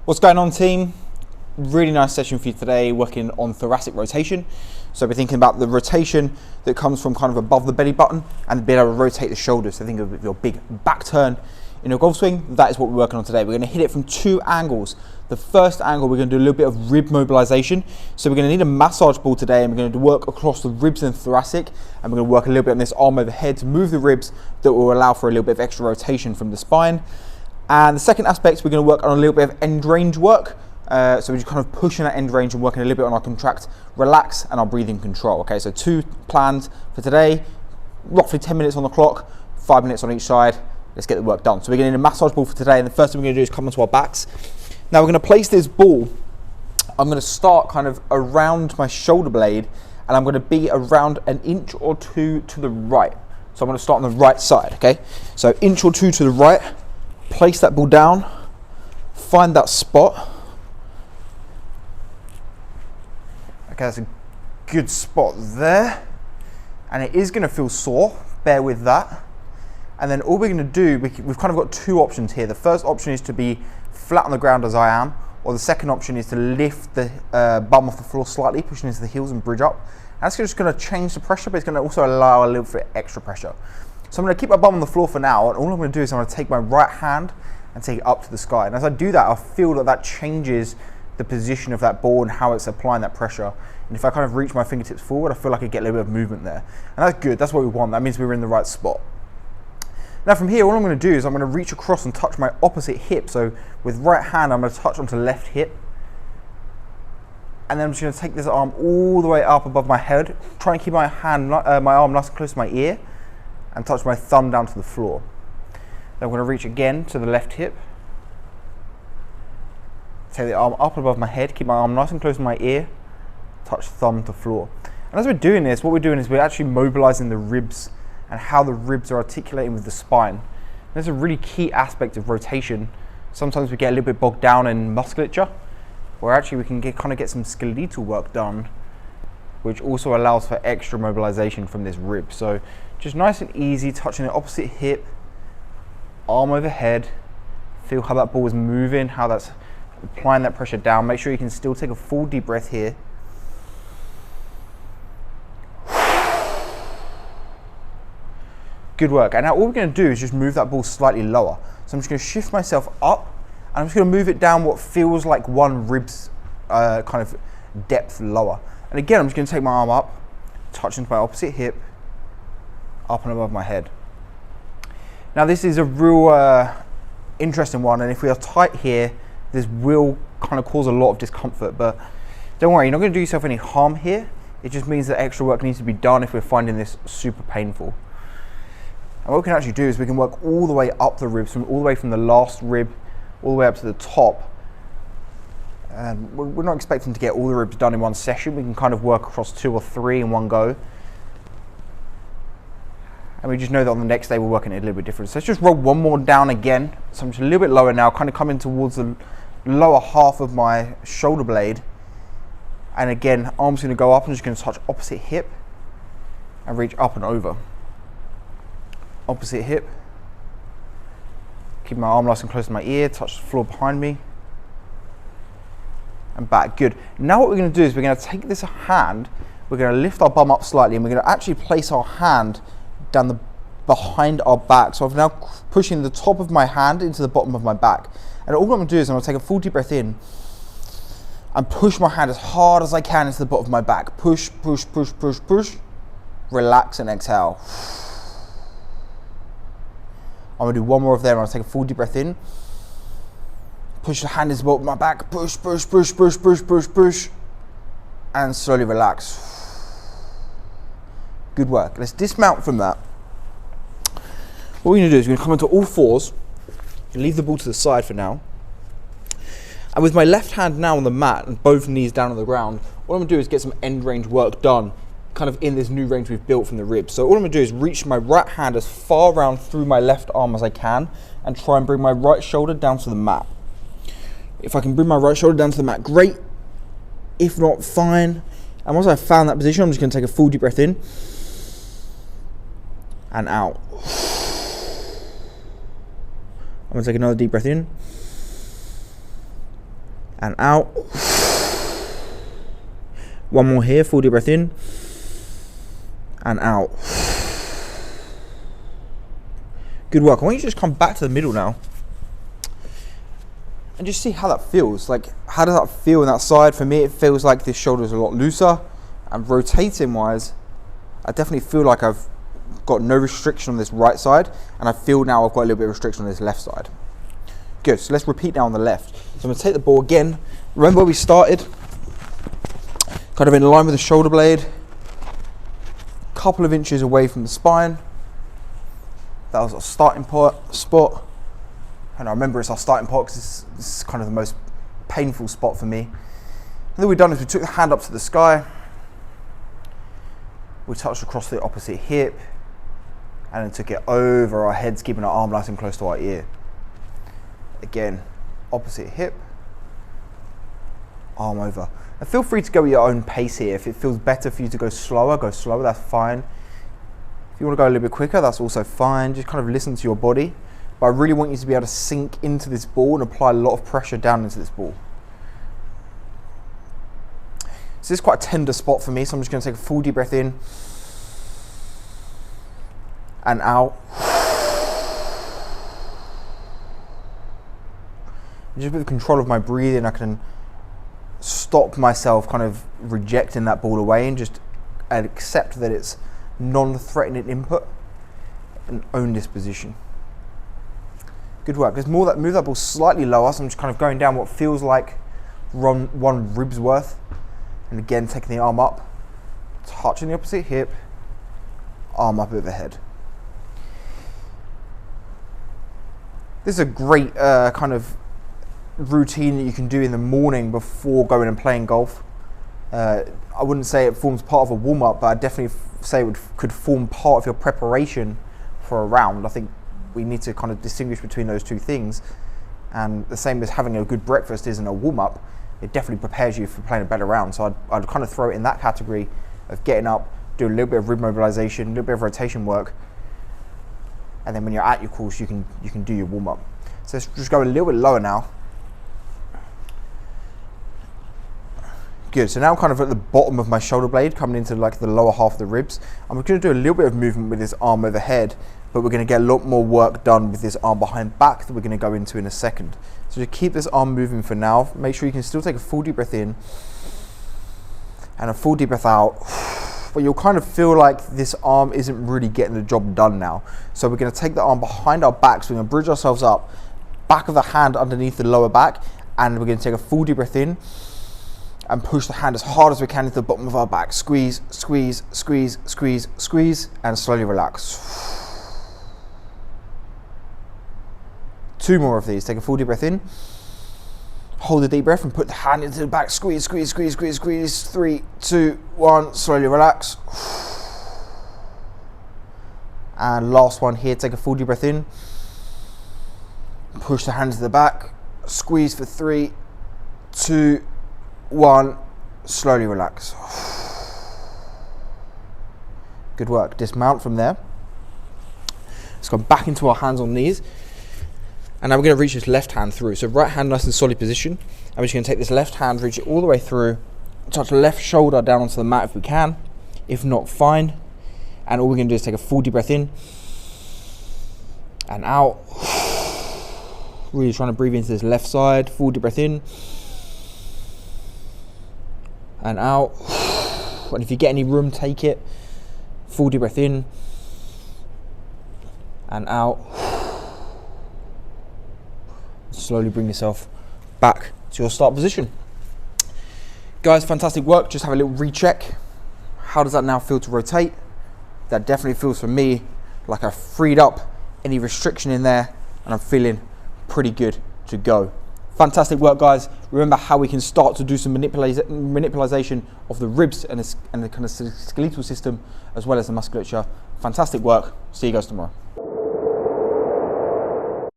What's going on, team? Really nice session for you today, working on thoracic rotation. So we're thinking about the rotation that comes from kind of above the belly button and being able to rotate the shoulders. So think of your big back turn in your golf swing. That is what we're working on today. We're going to hit it from two angles. The first angle, we're going to do a little bit of rib mobilization. So we're going to need a massage ball today, and we're going to work across the ribs and thoracic, and we're going to work a little bit on this arm overhead to move the ribs that will allow for a little bit of extra rotation from the spine. And the second aspect, we're going to work on a little bit of end range work. So we're just kind of pushing that end range and working a little bit on our contract, relax, and our breathing control. Okay, so two plans for today, roughly 10 minutes on the clock, 5 minutes on each side. Let's get the work done. So we're going to need a massage ball for today, and the first thing we're going to do is come onto our backs. Now we're going to place this ball, I'm going to start kind of around my shoulder blade, and I'm going to be around an inch or two to the right. So I'm going to start on the right side, okay? So inch or two to the right, place that ball down, find that spot. Okay, that's a good spot there. And it is going to feel sore, bear with that. And then all we're going to do, we've kind of got two options here. The first option is to be flat on the ground as I am, or the second option is to lift the bum off the floor slightly, pushing into the heels and bridge up. And that's just going to change the pressure, but it's going to also allow a little bit extra pressure. So I'm going to keep my bum on the floor for now, and all I'm going to do is I'm going to take my right hand and take it up to the sky. And as I do that, I feel that that changes the position of that ball and how it's applying that pressure. And if I kind of reach my fingertips forward, I feel like I get a little bit of movement there. And that's good, that's what we want. That means we're in the right spot. Now from here, all I'm going to do is I'm going to reach across and touch my opposite hip. So with right hand, I'm going to touch onto left hip. And then I'm just going to take this arm all the way up above my head. Try and keep my arm nice and close to my ear. And touch my thumb down to the floor. Then I'm going to reach again to the left hip. Take the arm up above my head. Keep my arm nice and close to my ear. Touch thumb to floor. And as we're doing this, what we're doing is we're actually mobilizing the ribs and how the ribs are articulating with the spine. And that's a really key aspect of rotation. Sometimes we get a little bit bogged down in musculature, where actually we can kind of get some skeletal work done, which also allows for extra mobilization from this rib. So just nice and easy, touching the opposite hip, arm overhead. Feel how that ball is moving, how that's applying that pressure down. Make sure you can still take a full deep breath here. Good work. And now all we're going to do is just move that ball slightly lower. So I'm just going to shift myself up, and I'm just going to move it down what feels like one rib's kind of depth lower. And again, I'm just going to take my arm up, touch into my opposite hip, up and above my head. Now this is a real interesting one, and if we are tight here, this will kind of cause a lot of discomfort, but don't worry, you're not going to do yourself any harm here. It just means that extra work needs to be done if we're finding this super painful. And what we can actually do is we can work all the way up the ribs, all the way from the last rib, all the way up to the top. And we're not expecting to get all the ribs done in one session. We can kind of work across 2 or 3 in one go. And we just know that on the next day we're working it a little bit different. So let's just roll one more down again. So I'm just a little bit lower now, kind of coming towards the lower half of my shoulder blade. And again, arm's going to go up. I'm just going to touch opposite hip and reach up and over. Opposite hip. Keep my arm nice and close to my ear, touch the floor behind me. And back, good. Now what we're going to do is we're going to take this hand, we're going to lift our bum up slightly, and we're going to actually place our hand down behind our back. So I'm now pushing the top of my hand into the bottom of my back. And all I'm going to do is I'm going to take a full deep breath in and push my hand as hard as I can into the bottom of my back. Push, push, push, push, push. Relax and exhale. I'm going to do one more of them. I'm going to take a full deep breath in. Push the hand into the bottom of my back. Push, push, push, push, push, push, push. And slowly relax. Good work. Let's dismount from that. What we're going to do is we're going to come onto all fours. Leave the ball to the side for now. And with my left hand now on the mat and both knees down on the ground, what I'm going to do is get some end range work done, kind of in this new range we've built from the ribs. So all I'm going to do is reach my right hand as far around through my left arm as I can and try and bring my right shoulder down to the mat. If I can bring my right shoulder down to the mat, great. If not, fine. And once I've found that position, I'm just going to take a full deep breath in and out. I'm going to take another deep breath in and out. One more here, full deep breath in and out. Good work. I want you to just come back to the middle now and just see how that feels. Like, how does that feel on that side? For me, it feels like this shoulder is a lot looser, and rotating wise, I definitely feel like I've got no restriction on this right side, and I feel now I've got a little bit of restriction on this left side. Good, so let's repeat now on the left. So I'm gonna take the ball again. Remember where we started? Kind of in line with the shoulder blade, a couple of inches away from the spine. That was our starting spot. And I remember it's our starting pot because this is kind of the most painful spot for me. And then we've done is we took the hand up to the sky, we touched across the opposite hip, and then took it over our heads, keeping our arm nice and close to our ear. Again, opposite hip, arm over. And feel free to go at your own pace here. If it feels better for you to go slower, that's fine. If you want to go a little bit quicker, that's also fine. Just kind of listen to your body. But I really want you to be able to sink into this ball and apply a lot of pressure down into this ball. So this is quite a tender spot for me, so I'm just going to take a full deep breath in and out. Just with control of my breathing, I can stop myself kind of rejecting that ball away and just accept that it's non-threatening input and own this position. Good work. There's more that move that ball slightly lower, so I'm just kind of going down what feels like one rib's worth. And again, taking the arm up, touching the opposite hip, arm up overhead. This is a great kind of routine that you can do in the morning before going and playing golf. I wouldn't say it forms part of a warm-up, but I definitely say it could form part of your preparation for a round. I think we need to kind of distinguish between those two things, and the same as having a good breakfast isn't a warm-up, it definitely prepares you for playing a better round. So I'd kind of throw it in that category of getting up, do a little bit of rib mobilization, a little bit of rotation work, and then when you're at your course, you can do your warm-up. So let's just go a little bit lower now. Good, so now I'm kind of at the bottom of my shoulder blade, coming into like the lower half of the ribs. I'm going to do a little bit of movement with this arm overhead, but we're going to get a lot more work done with this arm behind back that we're going to go into in a second. So just keep this arm moving for now. Make sure you can still take a full deep breath in and a full deep breath out. But you'll kind of feel like this arm isn't really getting the job done now. So we're going to take the arm behind our back, so we're going to bridge ourselves up, back of the hand underneath the lower back, and we're going to take a full deep breath in and push the hand as hard as we can into the bottom of our back. Squeeze, squeeze, squeeze, squeeze, squeeze, and slowly relax. 2 more of these. Take a full deep breath in. Hold a deep breath and put the hand into the back. Squeeze, squeeze, squeeze, squeeze, squeeze. 3, 2, 1. Slowly relax. And last one here. Take a full deep breath in. Push the hand to the back. Squeeze for 3, 2, 1. Slowly relax. Good work. Dismount from there. Let's go back into our hands on knees. And now we're going to reach this left hand through. So right hand nice and solid position. And we're just going to take this left hand, reach it all the way through, touch the left shoulder down onto the mat if we can. If not, fine. And all we're going to do is take a full deep breath in and out. Really trying to breathe into this left side. Full deep breath in and out. And if you get any room, take it. Full deep breath in and out. Slowly bring yourself back to your start position. Guys, fantastic work. Just have a little recheck. How does that now feel to rotate? That definitely feels for me like I freed up any restriction in there, and I'm feeling pretty good to go. Fantastic work, guys. Remember how we can start to do some manipulation of the ribs and the kind of skeletal system as well as the musculature. Fantastic work. See you guys tomorrow.